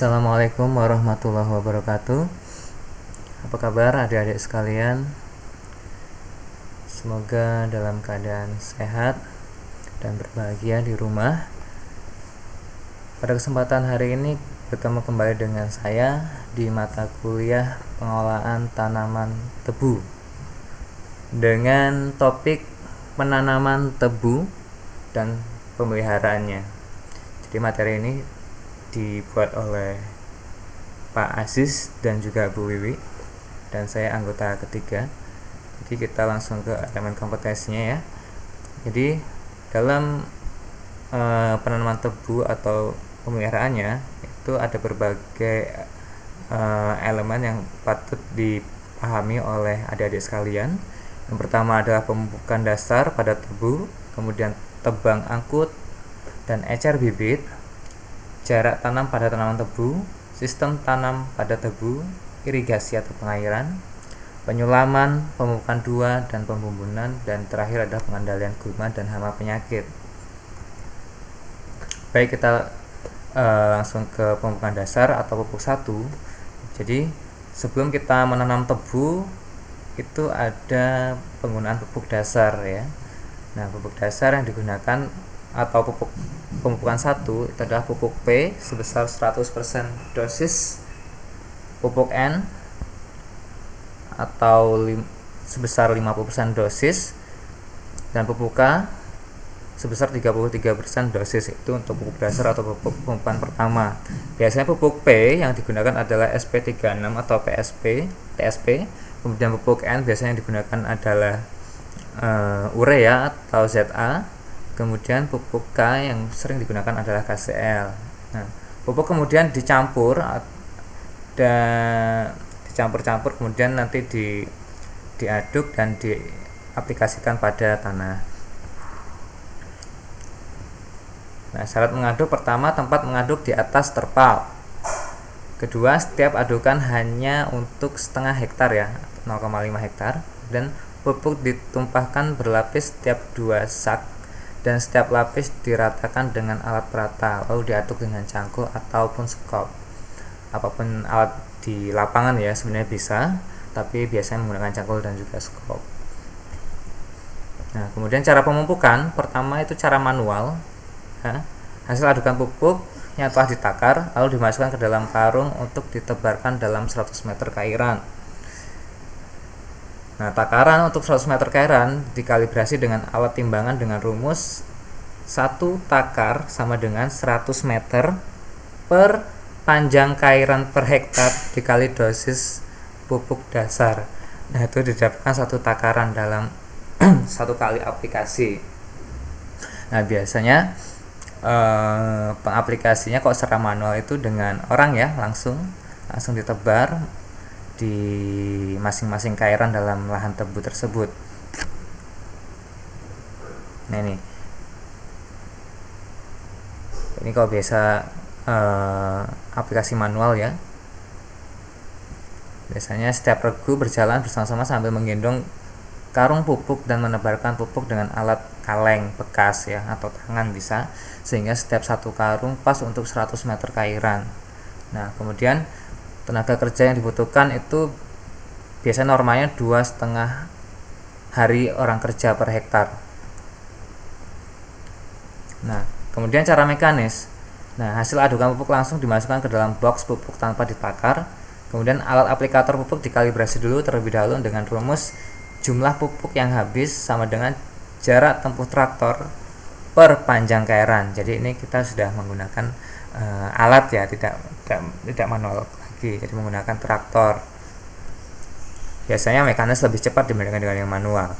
Assalamualaikum warahmatullahi wabarakatuh. Apa kabar adik-adik sekalian? Semoga dalam keadaan sehat dan berbahagia di rumah. Pada kesempatan hari ini bertemu kembali dengan saya di mata kuliah pengolahan tanaman tebu dengan topik penanaman tebu dan pemeliharaannya. Jadi materi ini dibuat oleh Pak Aziz dan juga Bu Wiwi, dan saya anggota ketiga. Jadi kita langsung ke elemen kompetensinya ya. Jadi dalam penanaman tebu atau pemeliharaannya itu ada berbagai elemen yang patut dipahami oleh adik-adik sekalian. Yang pertama adalah pemupukan dasar pada tebu, kemudian tebang angkut dan ecer bibit, jarak tanam pada tanaman tebu, sistem tanam pada tebu, irigasi atau pengairan, penyulaman, pemupukan dua dan pembumbunan, dan terakhir adalah pengendalian gulma dan hama penyakit. Baik, kita langsung ke pemupukan dasar atau pupuk 1. Jadi sebelum kita menanam tebu itu ada penggunaan pupuk dasar ya. Nah, pupuk dasar yang digunakan atau pupuk pemupukan 1 itu adalah pupuk P sebesar 100% dosis, pupuk N atau sebesar 50% dosis, dan pupuk K sebesar 33% dosis. Itu untuk pupuk dasar atau pupuk pemupukan pertama. Biasanya pupuk P yang digunakan adalah SP36 atau TSP. Kemudian pupuk N biasanya yang digunakan adalah urea atau ZA. Kemudian pupuk K yang sering digunakan adalah KCl. Nah, pupuk kemudian dicampur kemudian nanti diaduk dan diaplikasikan pada tanah. Nah, syarat mengaduk: pertama, tempat mengaduk di atas terpal. Kedua, setiap adukan hanya untuk setengah hektar ya, 0,5 hektar, dan pupuk ditumpahkan berlapis setiap 2 sak, dan setiap lapis diratakan dengan alat perata, lalu diaduk dengan cangkul ataupun skop. Apapun alat di lapangan ya sebenarnya bisa, tapi biasanya menggunakan cangkul dan juga skop. Nah, kemudian cara pemupukan: pertama itu cara manual ya. Hasil adukan pupuk yang telah ditakar lalu dimasukkan ke dalam karung untuk ditebarkan dalam 100 meter cairan. Nah, takaran untuk 100 meter cairan dikalibrasi dengan alat timbangan dengan rumus 1 takar sama dengan 100 meter per panjang cairan per hektar dikali dosis pupuk dasar. Nah, itu didapatkan 1 takaran dalam 1 kali aplikasi. Nah, biasanya pengaplikasinya kok secara manual itu dengan orang ya, langsung ditebar di masing-masing cairan dalam lahan tebu tersebut. Nah, ini kalau biasa aplikasi manual ya. Biasanya setiap regu berjalan bersama-sama sambil menggendong karung pupuk dan menebarkan pupuk dengan alat kaleng bekas ya, atau tangan bisa, sehingga setiap 1 karung pas untuk 100 meter cairan. Nah, kemudian tenaga kerja yang dibutuhkan itu biasanya normalnya 2,5 hari orang kerja per hektar. Nah, kemudian cara mekanis. Nah, hasil adukan pupuk langsung dimasukkan ke dalam box pupuk tanpa ditakar. Kemudian alat aplikator pupuk dikalibrasi dulu terlebih dahulu dengan rumus jumlah pupuk yang habis sama dengan jarak tempuh traktor per panjang cairan. Jadi ini kita sudah menggunakan alat ya, tidak manual lagi, jadi menggunakan traktor. Biasanya mekanis lebih cepat dibandingkan dengan yang manual.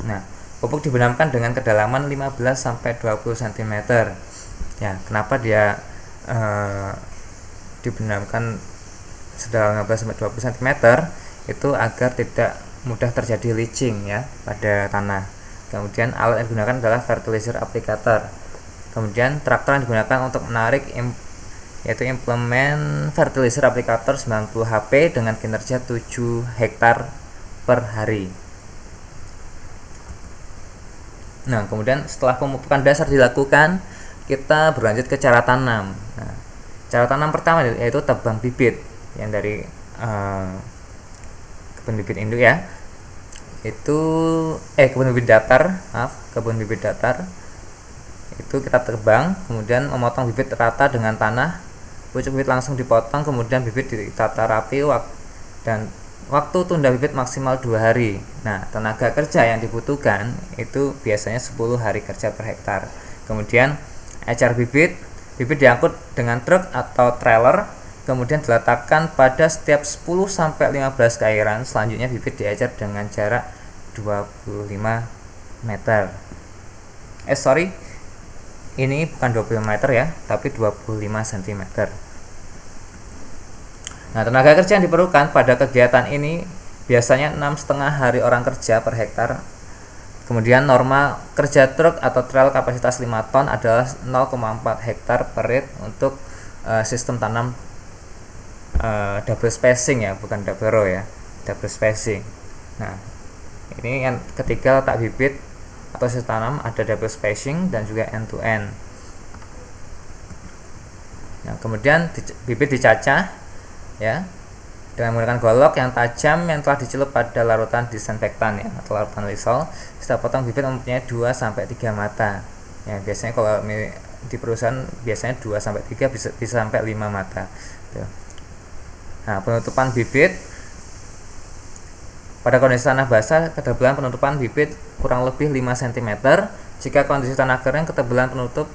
Nah, pupuk dibenamkan dengan kedalaman 15-20 cm ya. Kenapa dia dibenamkan sedalam 15-20 cm? Itu agar tidak mudah terjadi leaching ya pada tanah. Kemudian alat yang digunakan adalah fertilizer applicator. Kemudian traktor yang digunakan untuk menarik yaitu implement fertilizer applicator 90 HP dengan kinerja 7 hektar per hari. Nah, kemudian setelah pemupukan dasar dilakukan, kita berlanjut ke cara tanam. Nah, Cara tanam pertama yaitu tebang bibit yang dari kebun bibit induk ya. Itu kebun bibit datar, kebun bibit datar. Itu kita tebang, kemudian memotong bibit rata dengan tanah. Pucuk bibit langsung dipotong, kemudian bibit ditata rapi dan waktu tunda bibit maksimal 2 hari. Nah, tenaga kerja yang dibutuhkan itu biasanya 10 hari kerja per hektar. Kemudian ecar bibit diangkut dengan truk atau trailer, kemudian diletakkan pada setiap 10-15 keairan. Selanjutnya bibit diecar dengan jarak 25 meter. Ini bukan 25 meter ya, tapi 25 cm. Nah, tenaga kerja yang diperlukan pada kegiatan ini biasanya 6,5 hari orang kerja per hektar. Kemudian norma kerja truk atau trailer kapasitas 5 ton adalah 0,4 hektar per rit untuk sistem tanam double spacing ya, bukan double row ya, double spacing. Nah, ini yang ketiga letak bibit atau sistem tanam ada double spacing dan juga end to end. Nah, kemudian bibit dicacah ya dengan menggunakan golok yang tajam yang telah dicelup pada larutan disinfektan ya atau larutan Lysol. Setiap potong bibit mempunyai 2-3 mata. Ya, biasanya kalau di perusahaan biasanya 2-3 bisa sampai 5 mata. Tuh. Nah, penutupan bibit pada kondisi tanah basah, ketebalan penutupan bibit kurang lebih 5 cm. Jika kondisi tanah kering, ketebalan penutup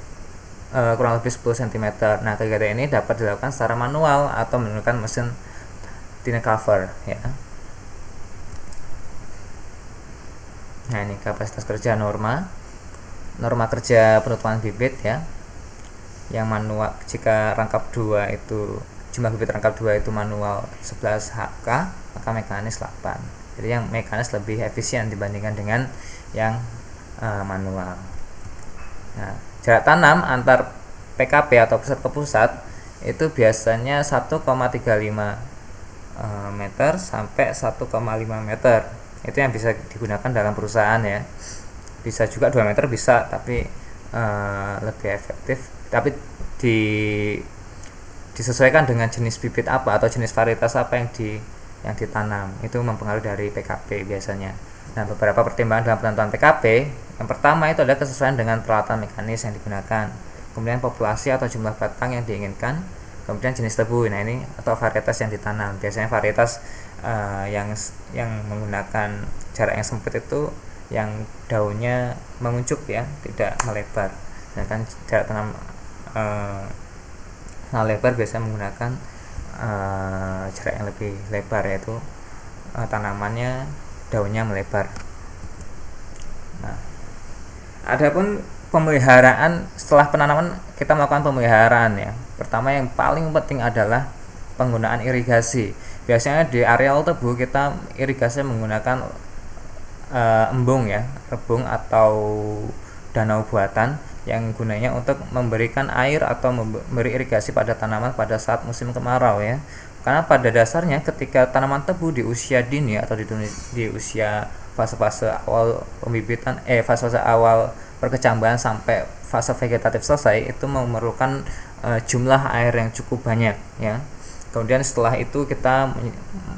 kurang lebih 10 cm. Nah, kegiatan ini dapat dilakukan secara manual atau menggunakan mesin tine cover ya. Nah, ini kapasitas kerja norma kerja penutupan bibit ya. Yang manual jika rangkap 2 itu jumlah bibit rangkap 2 itu manual 11 HK, maka mekanis 8. Jadi yang mekanis lebih efisien dibandingkan dengan yang manual. Nah, jarak tanam antar PKP atau pusat ke pusat itu biasanya 1,35 meter sampai 1,5 meter. Itu yang bisa digunakan dalam perusahaan ya. Bisa juga 2 meter bisa, tapi lebih efektif. Tapi disesuaikan dengan jenis bibit apa atau jenis varietas apa yang ditanam. Itu mempengaruhi dari PKP biasanya. Nah, beberapa pertimbangan dalam penentuan PKP. Yang pertama itu adalah kesesuaian dengan peralatan mekanis yang digunakan. Kemudian populasi atau jumlah batang yang diinginkan. Kemudian jenis tebu, nah ini atau varietas yang ditanam. Biasanya varietas yang menggunakan jarak yang sempit itu yang daunnya menguncup ya, tidak melebar. Sedangkan jarak tanam lebar biasanya menggunakan jarak yang lebih lebar, yaitu tanamannya daunnya melebar. Nah, adapun pemeliharaan setelah penanaman, kita melakukan pemeliharaan ya. Pertama yang paling penting adalah penggunaan irigasi. Biasanya di areal tebu kita irigasi menggunakan embung ya, rebung atau danau buatan yang gunanya untuk memberikan air atau memberi irigasi pada tanaman pada saat musim kemarau ya. Karena pada dasarnya ketika tanaman tebu di usia dini atau di usia fase-fase awal pembibitan fase-fase awal perkecambahan sampai fase vegetatif selesai itu memerlukan jumlah air yang cukup banyak ya. Kemudian setelah itu kita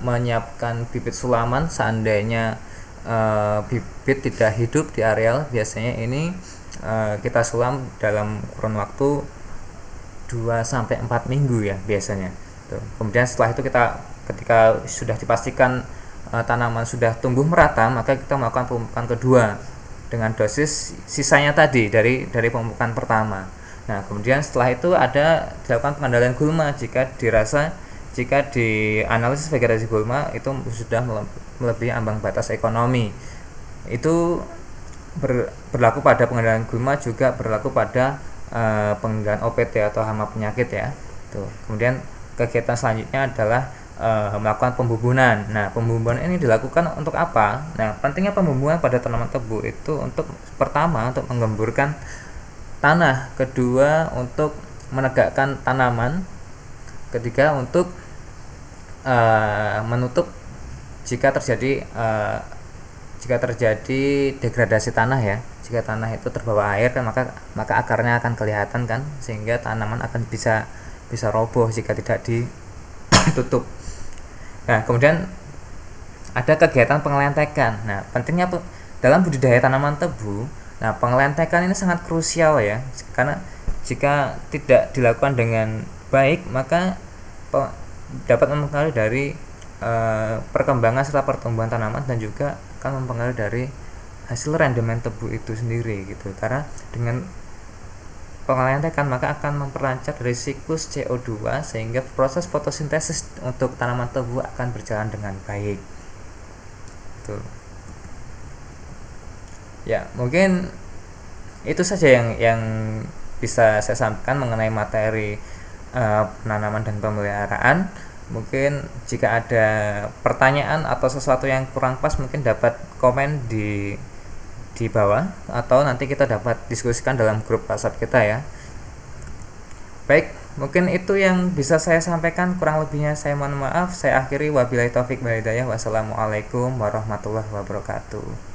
menyiapkan bibit sulaman. Seandainya bibit tidak hidup di areal, biasanya ini kita sulam dalam kurun waktu 2-4 minggu ya biasanya. Tuh. Kemudian setelah itu ketika sudah dipastikan tanaman sudah tumbuh merata, maka kita melakukan pemupukan kedua dengan dosis sisanya tadi dari pemupukan pertama. Nah, kemudian setelah itu dilakukan pengendalian gulma jika di analisis vegetasi gulma itu sudah melebihi ambang batas ekonomi. Itu berlaku pada pengendalian gulma, juga berlaku pada pengendalian OPT atau hama penyakit ya. Tuh. Kemudian kegiatan selanjutnya adalah melakukan pembubuhan. Nah, pembubuhan ini dilakukan untuk apa? Nah, pentingnya pembubuhan pada tanaman tebu itu pertama untuk menggemburkan tanah, kedua untuk menegakkan tanaman, ketiga untuk menutup jika terjadi degradasi tanah ya. Jika tanah itu terbawa air kan maka akarnya akan kelihatan kan, sehingga tanaman akan bisa bisa roboh jika tidak ditutup. Nah, kemudian ada kegiatan pengelentekan. Nah, pentingnya dalam budidaya tanaman tebu, nah pengelentekan ini sangat krusial ya, karena jika tidak dilakukan dengan baik maka dapat mempengaruhi dari perkembangan serta pertumbuhan tanaman dan juga akan mempengaruhi dari hasil rendemen tebu itu sendiri gitu. Karena dengan pengelentekan maka akan memperlancar dari siklus CO2 sehingga proses fotosintesis untuk tanaman tebu akan berjalan dengan baik. Tuh. Ya, mungkin itu saja yang bisa saya sampaikan mengenai materi penanaman dan pemeliharaan. Mungkin jika ada pertanyaan atau sesuatu yang kurang pas mungkin dapat komen di bawah atau nanti kita dapat diskusikan dalam grup WhatsApp kita ya. Baik, mungkin itu yang bisa saya sampaikan, kurang lebihnya saya mohon maaf. Saya akhiri, wabillahi taufik wal hidayah. Wassalamualaikum warahmatullahi wabarakatuh.